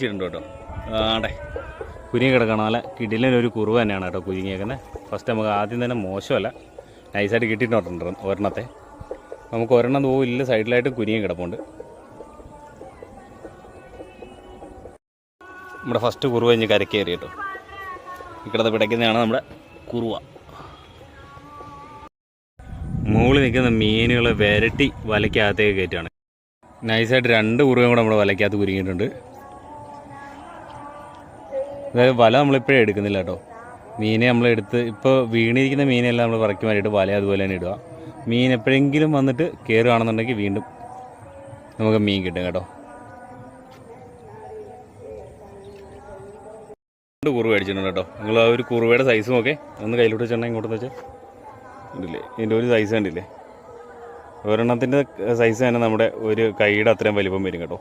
കേട്ടോ. ആടെ കുരുങ്ങി കിടക്കണം. നല്ല കിടിലൊരു കുറുവ തന്നെയാണ് കേട്ടോ കുരുങ്ങിയേക്കുന്നത്. ഫസ്റ്റ് നമുക്ക് ആദ്യം തന്നെ മോശമല്ല, നൈസായിട്ട് കിട്ടിയിട്ടുണ്ട് ഒരെണ്ണത്തെ. നമുക്ക് ഒരെണ്ണം പോവില്ല, സൈഡിലായിട്ട് കുരുങ്ങി കിടപ്പുണ്ട്. നമ്മുടെ ഫസ്റ്റ് കുറുവ കഴിഞ്ഞ് കരക്കേറി കേട്ടോ. ഇക്കിടത്ത് പിടയ്ക്കുന്നതാണ് നമ്മുടെ കുറുവ. മുകളിൽ നിൽക്കുന്ന മീനുകളെ വിരട്ടി വലയ്ക്കകത്തേക്ക് കയറ്റുകയാണ്. നൈസായിട്ട് 2 കുറുവയും കൂടെ നമ്മുടെ വലയ്ക്കകത്ത് കുരുങ്ങിയിട്ടുണ്ട്. അതായത് വല നമ്മളിപ്പോഴും എടുക്കുന്നില്ല കേട്ടോ. മീനെ നമ്മളെടുത്ത് ഇപ്പോൾ വീണിരിക്കുന്ന മീനെല്ലാം നമ്മൾ പറക്കി മാറ്റിയിട്ട് വല അതുപോലെ തന്നെ ഇടുക. മീൻ എപ്പോഴെങ്കിലും വന്നിട്ട് കയറുകയാണെന്നുണ്ടെങ്കിൽ വീണ്ടും നമുക്ക് മീൻ കിട്ടും കേട്ടോ. 2 കുറുവ അടിച്ചിട്ടുണ്ട് കേട്ടോ. നിങ്ങൾ ആ ഒരു കുറുവയുടെ സൈസും ഒക്കെ ഒന്ന് കയ്യിലോട്ട് വെച്ചിട്ടുണ്ടെങ്കിൽ ഇങ്ങോട്ടെന്ന് വെച്ചാൽ ഉണ്ടല്ലേ, ഇതിൻ്റെ ഒരു സൈസ് കണ്ടില്ലേ. ഒരെണ്ണത്തിൻ്റെ സൈസ് തന്നെ നമ്മുടെ ഒരു കൈയുടെ അത്രയും വലിപ്പം വരും കേട്ടോ.